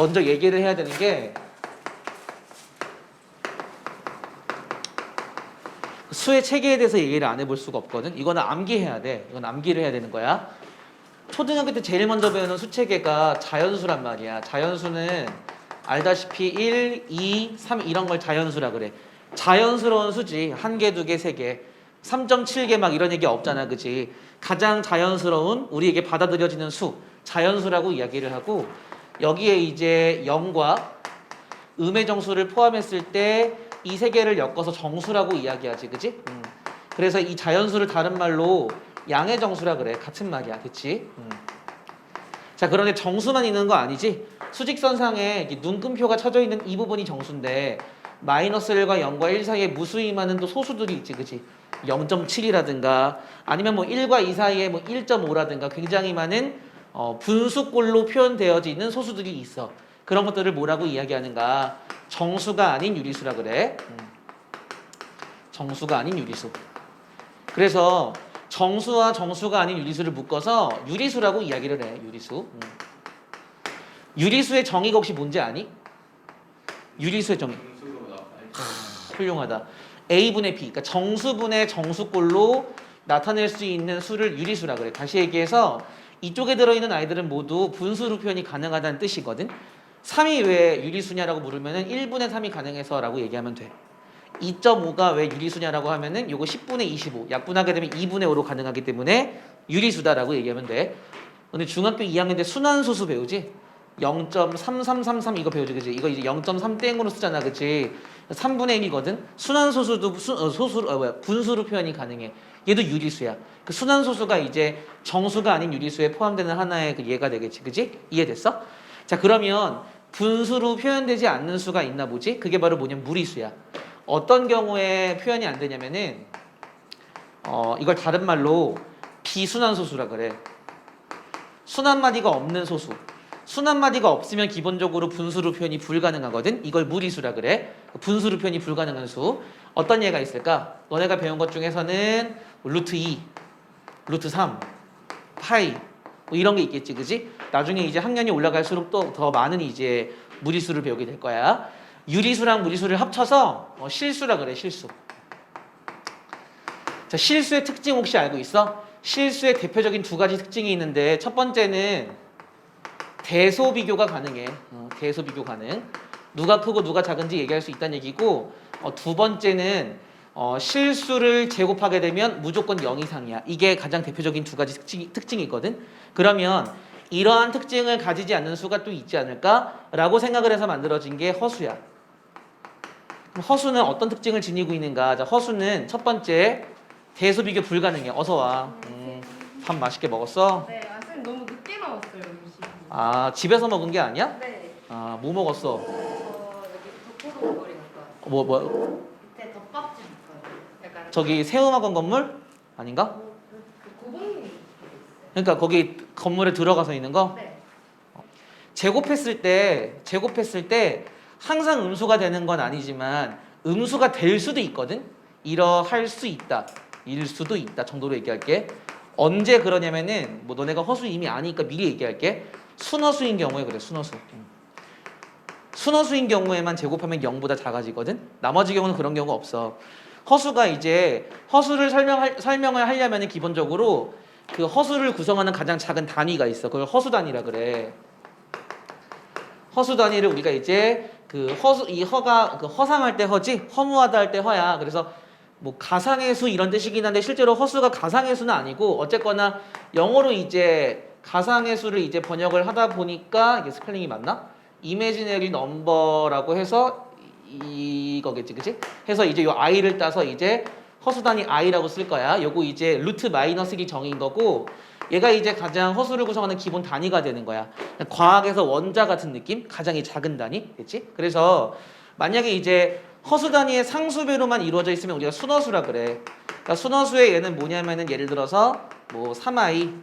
먼저 얘기를 해야 되는 게 수의 체계에 대해서 얘기를 안 해볼 수가 없거든. 이거는 암기해야 돼. 이건 암기를 해야 되는 거야. 초등학교 때 제일 먼저 배우는 수 체계가 자연수란 말이야. 자연수는 알다시피 1, 2, 3 이런 걸 자연수라 그래. 자연스러운 수지. 1개, 2개, 3개. 3.7개 막 이런 얘기 없잖아. 그치? 가장 자연스러운 우리에게 받아들여지는 수. 자연수라고 이야기를 하고 여기에 이제 0과 음의 정수를 포함했을 때 이 세 개를 엮어서 정수라고 이야기하지. 그치? 그래서 이 자연수를 다른 말로 양의 정수라 그래. 같은 말이야. 됐지? 자, 그런데 정수만 있는 거 아니지? 수직선상에 눈금표가 쳐져 있는 이 부분이 정수인데 마이너스 1과 0과 1 사이에 무수히 많은 또 소수들이 있지. 그치? 0.7이라든가 아니면 뭐 1과 2 사이에 뭐 1.5라든가 굉장히 많은 분수꼴로 표현되어져 있는 소수들이 있어. 그런 것들을 뭐라고 이야기하는가? 정수가 아닌 유리수라 그래. 정수가 아닌 유리수. 그래서 정수와 정수가 아닌 유리수를 묶어서 유리수라고 이야기를 해. 유리수. 유리수의 정의가 혹시 뭔지 아니? 유리수의 정의. 훌륭하다. A분의 B. 그러니까 정수분의 정수꼴로 나타낼 수 있는 수를 유리수라 그래. 다시 얘기해서 이쪽에 들어있는 아이들은 모두 분수로 표현이 가능하다는 뜻이거든. 3이 왜 유리수냐라고 물으면은 1분의 3이 가능해서 라고 얘기하면 돼. 2.5가 왜 유리수냐라고 하면은 요거 10분의 25 약분하게 되면 2분의 5로 가능하기 때문에 유리수다라고 얘기하면 돼. 근데 중학교 2학년 때 순환소수 배우지? 0.3333 이거 배우지. 그치? 이거 이제 0.3땡으로 쓰잖아. 그치? 3분의 1이거든. 순환소수도 분수로 표현이 가능해. 얘도 유리수야. 그 순환소수가 이제 정수가 아닌 유리수에 포함되는 하나의 그 예가 되겠지. 그치? 이해됐어? 자, 그러면 분수로 표현되지 않는 수가 있나 보지? 그게 바로 뭐냐면 무리수야. 어떤 경우에 표현이 안 되냐면은 이걸 다른 말로 비순환소수라 그래. 순환마디가 없는 소수. 순환마디가 없으면 기본적으로 분수로 표현이 불가능하거든. 이걸 무리수라 그래. 분수로 표현이 불가능한 수. 어떤 예가 있을까? 너네가 배운 것 중에서는 루트 2, 루트 3, 파이 뭐 이런 게 있겠지. 그지? 나중에 이제 학년이 올라갈수록 또 더 많은 이제 무리수를 배우게 될 거야. 유리수랑 무리수를 합쳐서 실수라 그래. 실수. 자, 실수의 특징 혹시 알고 있어? 실수의 대표적인 두 가지 특징이 있는데 첫 번째는 대소 비교가 가능해. 대소 비교 가능. 누가 크고 누가 작은지 얘기할 수 있다는 얘기고 두 번째는 실수를 제곱하게 되면 무조건 0 이상이야. 이게 가장 대표적인 두 가지 특징이 있거든. 그러면 이러한 특징을 가지지 않는 수가 또 있지 않을까라고 생각을 해서 만들어진 게 허수야. 그럼 허수는 어떤 특징을 지니고 있는가? 자, 허수는 첫 번째 대소 비교 불가능해. 어서 와. 밥 맛있게 먹었어? 네, 선생님 너무 늦게 나왔어요, 음식. 아, 집에서 먹은 게 아니야? 네. 아, 뭐 먹었어? 여기 덕포동거리 갔다 왔어요. 뭐? 밑에 덮밥집 있어요. 약간 저기 새음악원 건물? 아닌가? 그 고봉님. 그러니까 거기 건물에 들어가서 있는 거? 네. 제곱했을 때 항상 음수가 되는 건 아니지만 음수가 될 수도 있거든? 이러할 수 있다. 일 수도 있다 정도로 얘기할게. 언제 그러냐면은 뭐 너네가 허수 이미 아니니까 미리 얘기할게. 순허수인 경우에 그래. 순허수. 순허수인 경우에만 제곱하면 0보다 작아지거든. 나머지 경우는 그런 경우가 없어. 허수가 이제 허수를 설명을 하려면 기본적으로 그 허수를 구성하는 가장 작은 단위가 있어. 그걸 허수 단위라 그래. 허수 단위를 우리가 이제 그 허수 이 허가 그 허상할 때 허지 허무하다 할 때 허야. 그래서 뭐 가상의 수 이런 뜻이긴 한데 실제로 허수가 가상의 수는 아니고 어쨌거나 영어로 이제 가상의 수를 이제 번역을 하다 보니까 이게 스펠링이 맞나? imaginary number라고 해서 이거겠지, 그치? 해서 이제 요 i를 따서 이제 허수 단위 i라고 쓸 거야. 요거 이제 루트 마이너스 1이 정의인 거고 얘가 이제 가장 허수를 구성하는 기본 단위가 되는 거야. 과학에서 원자 같은 느낌? 가장 이 작은 단위, 됐지? 그래서 만약에 이제 허수 단위의 상수배로만 이루어져 있으면 우리가 순허수라 그래. 그러니까 순허수의 얘는 뭐냐면은 예를 들어서 뭐 3i,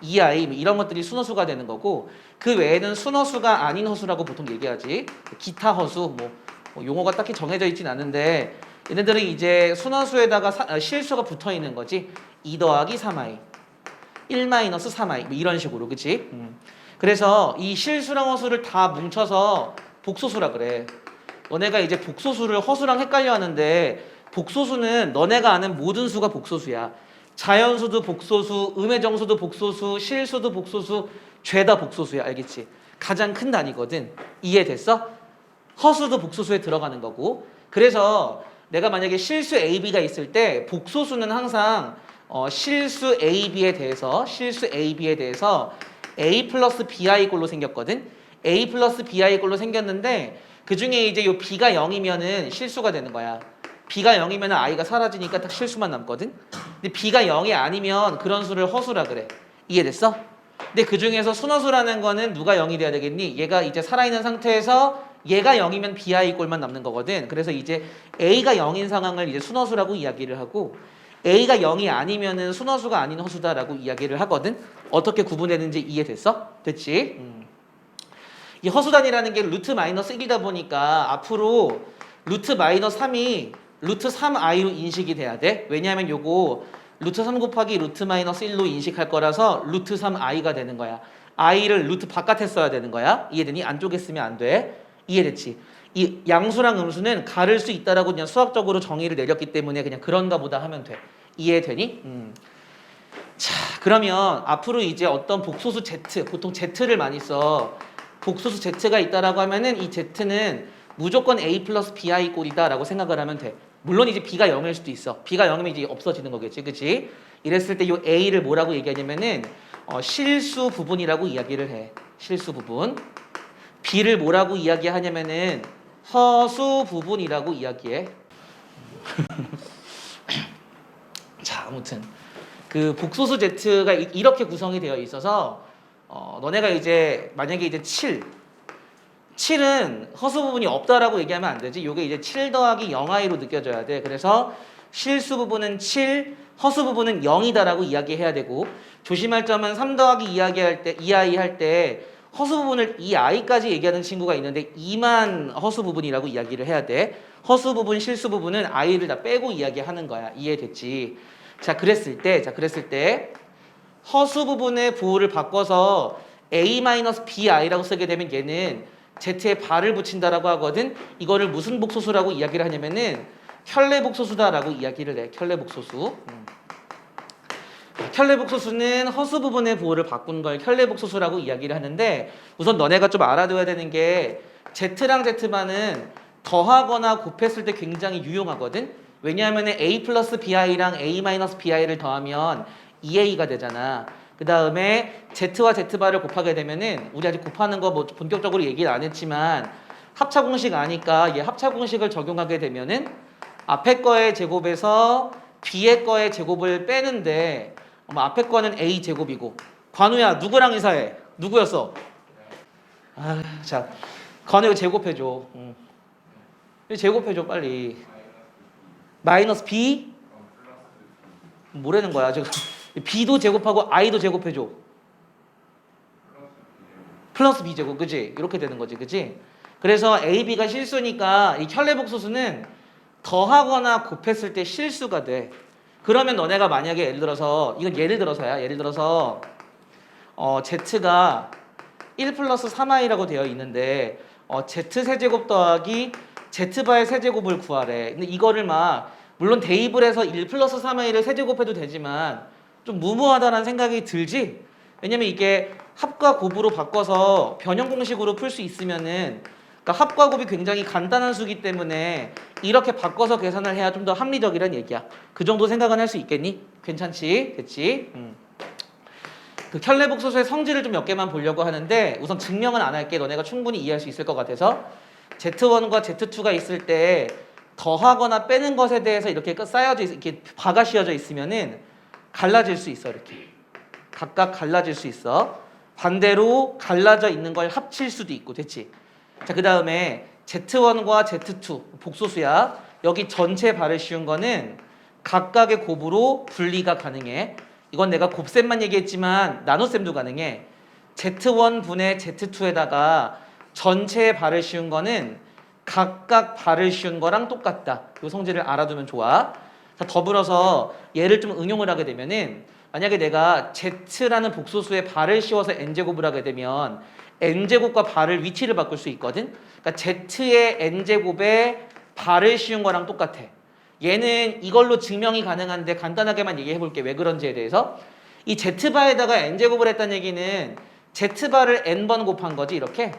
2i 뭐 이런 것들이 순허수가 되는 거고 그 외에는 순허수가 아닌 허수라고 보통 얘기하지. 기타 허수 뭐 용어가 딱히 정해져 있진 않은데 얘네들은 이제 순허수에다가 실수가 붙어 있는 거지. 2 더하기 3i, 1 마이너스 3i 뭐 이런 식으로, 그치? 그래서 이 실수랑 허수를 다 뭉쳐서 복소수라 그래. 너네가 이제 복소수를 허수랑 헷갈려 하는데 복소수는 너네가 아는 모든 수가 복소수야. 자연수도 복소수, 음의 정수도 복소수, 실수도 복소수, 죄다 복소수야. 알겠지? 가장 큰 단위거든. 이해됐어? 허수도 복소수에 들어가는 거고. 그래서 내가 만약에 실수 A, B가 있을 때 복소수는 항상 실수 A, B에 대해서 A 플러스 BI 꼴로 생겼거든. A 플러스 BI 꼴로 생겼는데 그 중에 이제 요 B가 0이면은 실수가 되는 거야. B가 0이면 I가 사라지니까 딱 실수만 남거든. 근데 B가 0이 아니면 그런 수를 허수라 그래. 이해됐어? 근데 그 중에서 순허수라는 거는 누가 0이 돼야 되겠니? 얘가 이제 살아있는 상태에서 얘가 0이면 BI 꼴만 남는 거거든. 그래서 이제 A가 0인 상황을 이제 순허수라고 이야기를 하고 A가 0이 아니면은 순허수가 아닌 허수다라고 이야기를 하거든. 어떻게 구분되는지 이해됐어? 됐지? 이 허수단이라는 게 루트 마이너스 1이다 보니까 앞으로 루트 마이너스 3이 루트 3i로 인식이 돼야 돼. 왜냐하면 요거 루트 3 곱하기 루트 마이너스 1로 인식할 거라서 루트 3i가 되는 거야. i를 루트 바깥에 써야 되는 거야. 이해되니? 안쪽에 쓰면 안 돼. 이해됐지? 이 양수랑 음수는 가를 수 있다라고 그냥 수학적으로 정의를 내렸기 때문에 그냥 그런가 보다 하면 돼. 이해되니? 자, 그러면 앞으로 이제 어떤 복소수 Z, 보통 Z를 많이 써. 복소수 Z가 있다라고 하면은 이 Z는 무조건 A 플러스 BI 꼴이다라고 생각을 하면 돼. 물론 이제 B가 0일 수도 있어. B가 0이면 이제 없어지는 거겠지, 그치? 이랬을 때 이 A를 뭐라고 얘기하냐면은 실수 부분이라고 이야기를 해. 실수 부분. B를 뭐라고 이야기하냐면은 허수 부분이라고 이야기해. 자, 아무튼 그 복소수 Z가 이렇게 구성이 되어 있어서 너네가 이제 만약에 이제 7은 허수 부분이 없다라고 얘기하면 안 되지. 요게 이제 7 더하기 0i로 느껴져야 돼. 그래서 실수 부분은 7, 허수 부분은 0이다라고 이야기해야 되고 조심할 점은 3 더하기 2i 할 때 허수 부분을 2i까지 얘기하는 친구가 있는데 2만 허수 부분이라고 이야기를 해야 돼. 허수 부분, 실수 부분은 i를 다 빼고 이야기하는 거야. 이해됐지? 자, 그랬을 때 허수 부분의 부호를 바꿔서 a-bi라고 쓰게 되면 얘는 z에 발을 붙인다라고 하거든. 이거를 무슨 복소수라고 이야기를 하냐면은 켤레복소수다라고 이야기를 해. 켤레복소수. 켤레복소수는 허수 부분의 부호를 바꾼 걸 켤레복소수라고 이야기를 하는데 우선 너네가 좀 알아둬야 되는 게 z랑 z만은 더하거나 곱했을 때 굉장히 유용하거든. 왜냐하면 a 플러스 bi랑 a 마이너스 bi를 더하면 2a가 되잖아. 그 다음에 z와 z바를 곱하게 되면은 우리 아직 곱하는 거 뭐 본격적으로 얘기를 안 했지만 합차 공식 아니까 얘 합차 공식을 적용하게 되면은 앞에 거의 제곱에서 뒤에 거의 제곱을 빼는데 앞에 거는 a 제곱이고 관우야 누구랑 이사해? 누구였어? 자 관우 이거 제곱해줘. 이거 제곱해줘 빨리. 마이너스 b 뭐라는 거야 지금? b도 제곱하고 i도 제곱해줘. 플러스 b 제곱, 그지? 이렇게 되는 거지, 그지? 그래서 a, b가 실수니까 이 켤레복소수는 더하거나 곱했을 때 실수가 돼. 그러면 너네가 만약에 예를 들어서 이건 예를 들어서 z가 1 플러스 3i라고 되어 있는데 z 세제곱 더하기 z바의 세제곱을 구하래. 근데 이거를 막 물론 대입을 해서 1 플러스 3i를 세제곱해도 되지만 좀 무모하다는 생각이 들지? 왜냐면 이게 합과 곱으로 바꿔서 변형 공식으로 풀 수 있으면은 그러니까 합과 곱이 굉장히 간단한 수기 때문에 이렇게 바꿔서 계산을 해야 좀 더 합리적이란 얘기야. 그 정도 생각은 할 수 있겠니? 괜찮지? 됐지? 그 켤레복소수의 성질을 좀 몇 개만 보려고 하는데 우선 증명은 안 할게. 너네가 충분히 이해할 수 있을 것 같아서 Z1과 Z2가 있을 때 더하거나 빼는 것에 대해서 이렇게 쌓여져 이렇게 바가 씌어져 있으면은 갈라질 수 있어. 이렇게 각각 갈라질 수 있어. 반대로 갈라져 있는 걸 합칠 수도 있고. 됐지? 자, 그 다음에 Z1과 Z2 복소수야. 여기 전체 발을 씌운 거는 각각의 곱으로 분리가 가능해. 이건 내가 곱셈만 얘기했지만 나눗셈도 가능해. Z1 분의 Z2에다가 전체의 발을 씌운 거는 각각 발을 씌운 거랑 똑같다. 이 성질을 알아두면 좋아. 자, 더불어서 얘를 좀 응용을 하게 되면은 만약에 내가 z라는 복소수에 발을 씌워서 n제곱을 하게 되면 n제곱과 발을 위치를 바꿀 수 있거든. 그러니까 z의 n제곱에 발을 씌운 거랑 똑같아. 얘는 이걸로 증명이 가능한데 간단하게만 얘기해 볼게. 왜 그런지에 대해서. 이 z바에다가 n제곱을 했다는 얘기는 z바를 n번 곱한 거지 이렇게.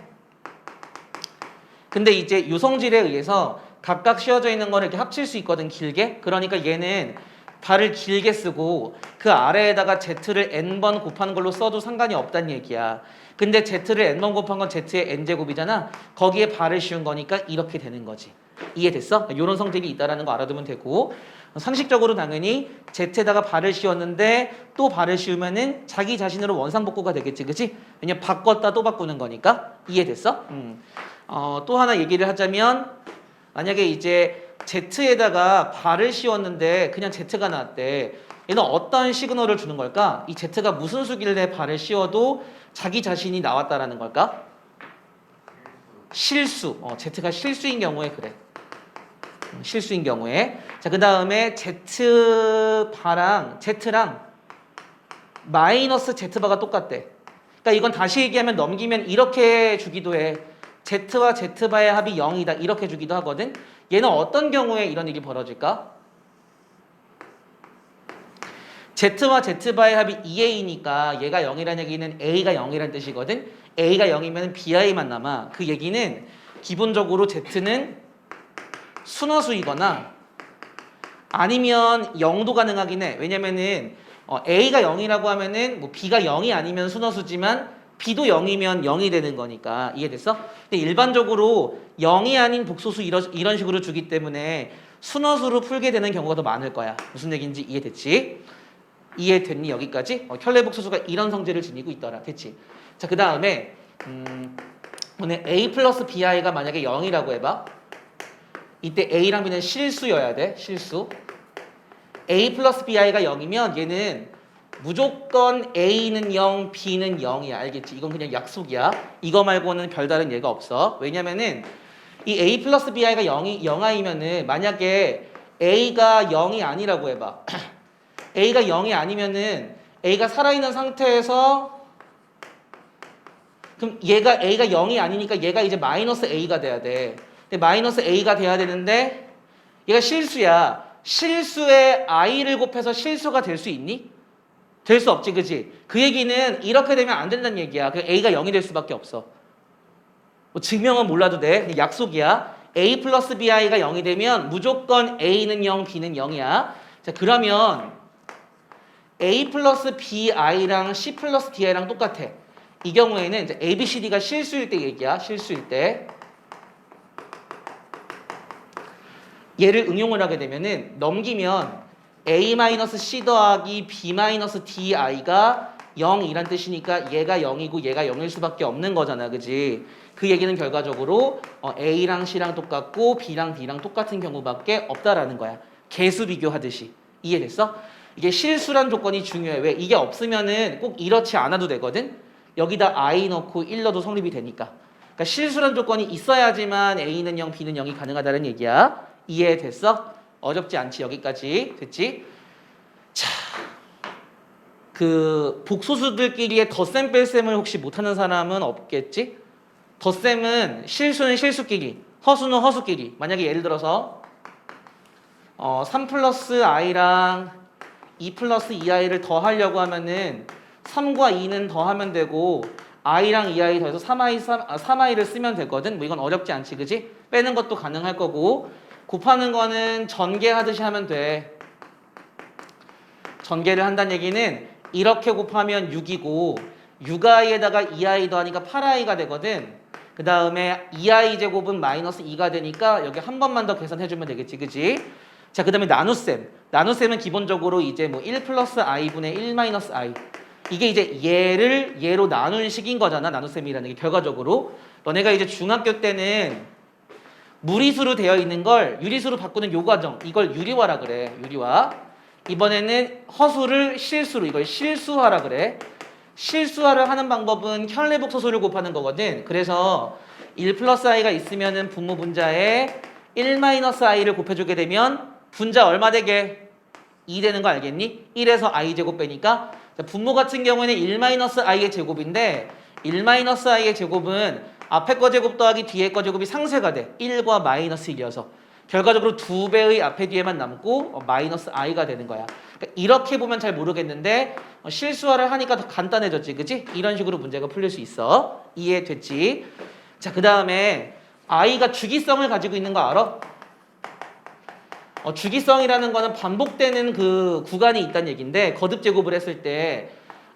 근데 이제 유성질에 의해서 각각 씌워져 있는 거를 이렇게 합칠 수 있거든 길게. 그러니까 얘는 발을 길게 쓰고 그 아래에다가 z를 n번 곱하는 걸로 써도 상관이 없다는 얘기야. 근데 z를 n번 곱한 건 z의 n제곱이잖아. 거기에 발을 씌운 거니까 이렇게 되는 거지. 이해됐어? 이런 성질이 있다라는 거 알아두면 되고, 상식적으로 당연히 z에다가 발을 씌웠는데 또 발을 씌우면은 자기 자신으로 원상복구가 되겠지, 그치? 왜냐면 바꿨다 또 바꾸는 거니까. 이해됐어? 또 하나 얘기를 하자면, 만약에 이제 z에다가 발을 씌웠는데 그냥 z가 나왔대. 얘는 어떤 시그널을 주는 걸까? 이 z가 무슨 수길래 발을 씌워도 자기 자신이 나왔다라는 걸까? 실수. z가 실수인 경우에 그래. 실수인 경우에. 자, 그 다음에 z바랑 z랑 마이너스 z바가 똑같대. 그러니까 이건 다시 얘기하면 넘기면 이렇게 주기도 해. z와 z바의 합이 0이다 이렇게 주기도 하거든. 얘는 어떤 경우에 이런 일이 벌어질까? z와 z바의 합이 2a니까 얘가 0이라는 얘기는 a가 0이라는 뜻이거든. a가 0이면 bi만 남아. 그 얘기는 기본적으로 z는 순허수이거나 아니면 0도 가능하긴 해. 왜냐면은 a가 0이라고 하면은 뭐 b가 0이 아니면 순허수지만 b도 0이면 0이 되는 거니까. 이해됐어? 근데 일반적으로 0이 아닌 복소수 이런 식으로 주기 때문에 순허수로 풀게 되는 경우가 더 많을 거야. 무슨 얘기인지 이해됐지? 이해됐니 여기까지? 켤레 복소수가 이런 성질을 지니고 있더라. 됐지? 자, 그 다음에 오늘 a 플러스 bi가 만약에 0이라고 해봐. 이때 a랑 b는 실수여야 돼. 실수. a 플러스 bi가 0이면 얘는 무조건 a는 0, b는 0이야. 알겠지? 이건 그냥 약속이야. 이거 말고는 별다른 예가 없어. 왜냐면은 이 a 플러스 bi가 0이면은 만약에 a가 0이 아니라고 해봐. a가 0이 아니면은 a가 살아있는 상태에서 그럼 a가 0이 아니니까 얘가 이제 마이너스 a가 돼야 돼. 근데 마이너스 a가 돼야 되는데 얘가 실수야. 실수에 i를 곱해서 실수가 될 수 있니? 될 수 없지, 그치? 그 얘기는 이렇게 되면 안 된다는 얘기야. 그 a가 0이 될 수밖에 없어. 뭐 증명은 몰라도 돼. 그냥 약속이야. a 플러스 bi가 0이 되면 무조건 a는 0, b는 0이야. 자, 그러면 a 플러스 bi랑 c 플러스 di랑 똑같아. 이 경우에는 이제 a, b, c, d가 실수일 때 얘기야. 실수일 때. 얘를 응용을 하게 되면은 넘기면 a-c 더하기 b-di가 0이란 뜻이니까 얘가 0이고 얘가 0일 수밖에 없는 거잖아. 그지? 그 얘기는 결과적으로 a랑 c랑 똑같고 b랑 d랑 똑같은 경우밖에 없다라는 거야. 개수 비교하듯이. 이해됐어? 이게 실수란 조건이 중요해. 왜? 이게 없으면은 꼭 이렇지 않아도 되거든? 여기다 i 넣고 1 넣어도 성립이 되니까. 그러니까 실수란 조건이 있어야지만 a는 0, b는 0이 가능하다는 얘기야. 이해됐어? 어렵지 않지? 여기까지. 됐지? 자, 그 복소수들끼리의 덧셈 뺄셈을 혹시 못하는 사람은 없겠지? 덧셈은 실수는 실수끼리, 허수는 허수끼리. 만약에 예를 들어서 3 플러스 i랑 2 플러스 2i를 더하려고 하면은 3과 2는 더하면 되고 i랑 2i 더해서 3i를 쓰면 되거든. 뭐 이건 어렵지 않지, 그지? 빼는 것도 가능할 거고 곱하는 거는 전개하듯이 하면 돼. 전개를 한다는 얘기는 이렇게 곱하면 6이고 6i에다가 2i 더하니까 8i가 되거든. 그 다음에 2i 제곱은 마이너스 2가 되니까 여기 한 번만 더 계산해주면 되겠지, 그지? 자, 그 다음에 나눗셈. 나눗셈은 기본적으로 이제 뭐 1 플러스 i분의 1 마이너스 i. 이게 이제 얘로 나눈 식인 거잖아. 나눗셈이라는 게 결과적으로. 너네가 이제 중학교 때는 무리수로 되어 있는 걸 유리수로 바꾸는 요 과정. 이걸 유리화라 그래. 유리화. 이번에는 허수를 실수로. 이걸 실수화라 그래. 실수화를 하는 방법은 켤레복소수를 곱하는 거거든. 그래서 1 플러스 i가 있으면은 분모 분자에 1 마이너스 i를 곱해주게 되면 분자 얼마 되게? 2 되는 거 알겠니? 1에서 i제곱 빼니까 자, 분모 같은 경우에는 1-i의 제곱인데 1-i의 제곱은 앞에 거 제곱 더하기 뒤에 거 제곱이 상쇄가 돼. 1과 마이너스 1이어서 결과적으로 2배의 앞에 뒤에만 남고 마이너스 i가 되는 거야. 그러니까 이렇게 보면 잘 모르겠는데 실수화를 하니까 더 간단해졌지, 그치? 이런 식으로 문제가 풀릴 수 있어. 이해됐지? 자, 그 다음에 i가 주기성을 가지고 있는 거 알아? 주기성이라는 거는 반복되는 그 구간이 있다는 얘기인데 거듭 제곱을 했을 때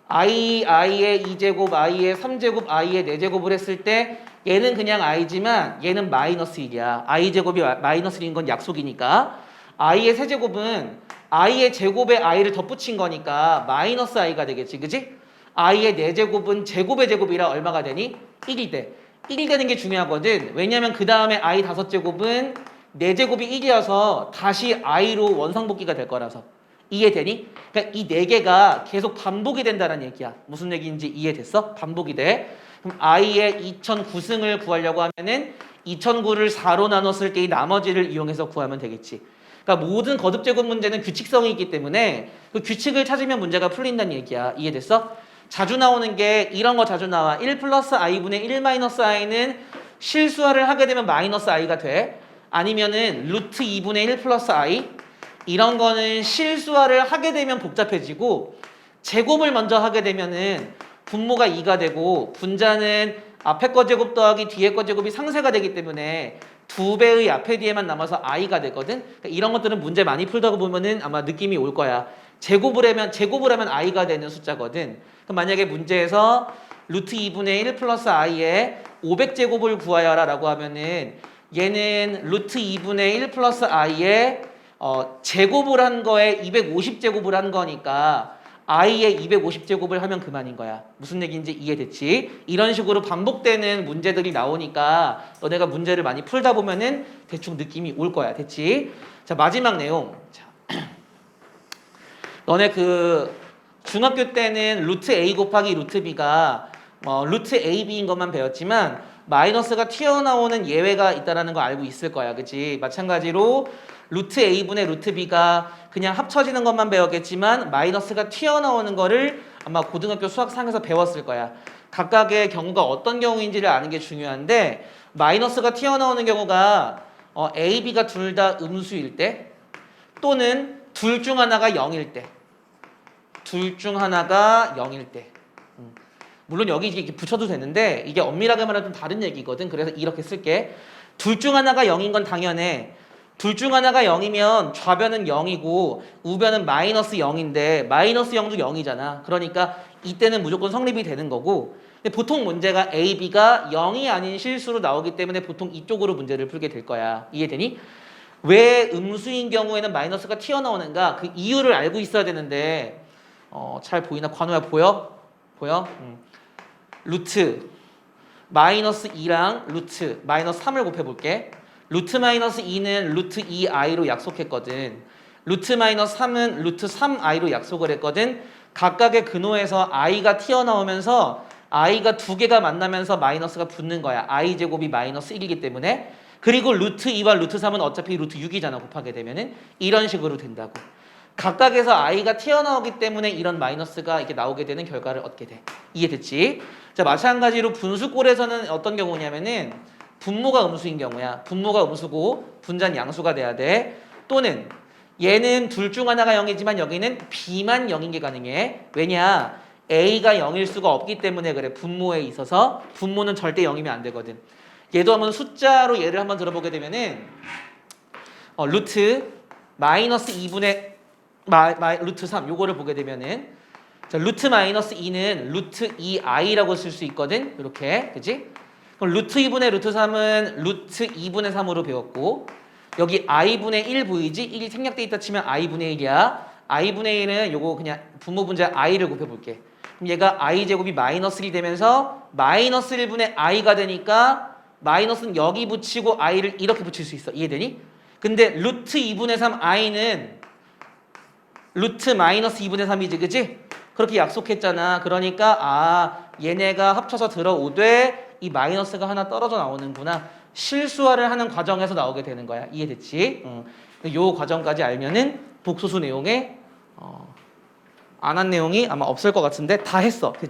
i의 2제곱, i의 3제곱, i의 4제곱을 했을 때 얘는 그냥 i지만 얘는 마이너스 1이야. i제곱이 마이너스 1인 건 약속이니까 i의 세제곱은 i의 제곱에 i를 덧붙인 거니까 마이너스 i가 되겠지, 그치? i의 4제곱은 제곱의 제곱이라 얼마가 되니? 1이 돼. 1이 되는 게 중요하거든. 왜냐면 그 다음에 i 5제곱은 4제곱이 1이어서 다시 i로 원상복귀가 될 거라서. 이해되니? 그러니까 이 4개가 계속 반복이 된다는 얘기야. 무슨 얘기인지 이해됐어? 반복이 돼. 그럼 i의 2009승을 구하려고 하면은 2009를 4로 나눴을 때 이 나머지를 이용해서 구하면 되겠지. 그러니까 모든 거듭제곱 문제는 규칙성이 있기 때문에 그 규칙을 찾으면 문제가 풀린다는 얘기야. 이해됐어? 자주 나오는 게 이런 거 자주 나와. 1 플러스 i분의 1 마이너스 i는 실수화를 하게 되면 마이너스 i가 돼. 아니면은 루트 2분의 1 플러스 i 이런 거는 실수화를 하게 되면 복잡해지고 제곱을 먼저 하게 되면은 분모가 2가 되고 분자는 앞에 거 제곱 더하기 뒤에 거 제곱이 상쇄가 되기 때문에 2배의 앞에 뒤에만 남아서 i가 되거든. 그러니까 이런 것들은 문제 많이 풀다가 보면은 아마 느낌이 올 거야. 제곱을 하면 i가 되는 숫자거든. 그럼 만약에 문제에서 루트 2분의 1 플러스 i에 500제곱을 구하여라 라고 하면은 얘는 루트 2분의 1 플러스 i에 제곱을 한 거에 250제곱을 한 거니까 i의 250제곱을 하면 그만인 거야. 무슨 얘기인지 이해됐지? 이런 식으로 반복되는 문제들이 나오니까 너네가 문제를 많이 풀다 보면은 대충 느낌이 올 거야. 됐지? 자, 마지막 내용. 자, 너네 그 중학교 때는 루트 a 곱하기 루트 b가 루트 ab인 것만 배웠지만 마이너스가 튀어나오는 예외가 있다는 거 알고 있을 거야. 그치? 마찬가지로 루트 a분의 루트 b가 그냥 합쳐지는 것만 배웠겠지만 마이너스가 튀어나오는 거를 아마 고등학교 수학상에서 배웠을 거야. 각각의 경우가 어떤 경우인지를 아는 게 중요한데 마이너스가 튀어나오는 경우가 a, b가 둘 다 음수일 때 또는 둘 중 하나가 0일 때 둘 중 하나가 0일 때 물론 여기 이렇게 붙여도 되는데 이게 엄밀하게 말하면 좀 다른 얘기거든. 그래서 이렇게 쓸게. 둘 중 하나가 0인 건 당연해. 둘 중 하나가 0이면 좌변은 0이고 우변은 마이너스 0인데 마이너스 0도 0이잖아. 그러니까 이때는 무조건 성립이 되는 거고 근데 보통 문제가 A, B가 0이 아닌 실수로 나오기 때문에 보통 이쪽으로 문제를 풀게 될 거야. 이해되니? 왜 음수인 경우에는 마이너스가 튀어나오는가? 그 이유를 알고 있어야 되는데 잘 보이나? 관우야 보여? 보여? 루트 마이너스 2랑 루트 마이너스 3을 곱해볼게. 루트 마이너스 2는 루트 2i로 약속했거든. 루트 마이너스 3은 루트 3i로 약속을 했거든. 각각의 근호에서 i가 튀어나오면서 i가 두 개가 만나면서 마이너스가 붙는 거야. i제곱이 마이너스 1이기 때문에. 그리고 루트 2와 루트 3은 어차피 루트 6이잖아. 곱하게 되면은 이런 식으로 된다고. 각각에서 i가 튀어나오기 때문에 이런 마이너스가 이렇게 나오게 되는 결과를 얻게 돼. 이해됐지? 자, 마찬가지로 분수꼴에서는 어떤 경우냐면은 분모가 음수인 경우야. 분모가 음수고 분자는 양수가 돼야 돼. 또는 얘는 둘 중 하나가 0이지만 여기는 b만 0인 게 가능해. 왜냐? a가 0일 수가 없기 때문에 그래. 분모에 있어서 분모는 절대 0이면 안 되거든. 얘도 한번 숫자로 예를 한번 들어보게 되면은 루트 마이너스 2분의 루트 3 요거를 보게 되면은 자, 루트 마이너스 2는 루트 2i라고 쓸 수 있거든. 이렇게. 그치? 그럼 루트 2분의 루트 3은 루트 2분의 3으로 배웠고 여기 i분의 1 보이지? 1이 생략돼 있다 치면 i분의 1이야. i분의 1은 요거 그냥 분모 분자 i를 곱해볼게. 그럼 얘가 i제곱이 마이너스 1이 되면서 마이너스 1분의 i가 되니까 마이너스는 여기 붙이고 i를 이렇게 붙일 수 있어. 이해되니? 근데 루트 2분의 3 i는 루트 마이너스 2분의 3이지. 그치? 그렇게 약속했잖아. 그러니까 얘네가 합쳐서 들어오되 이 마이너스가 하나 떨어져 나오는구나. 실수화를 하는 과정에서 나오게 되는 거야. 이해됐지? 요 과정까지 알면은 복소수 내용에 안 한 내용이 아마 없을 것 같은데 다 했어. 그치?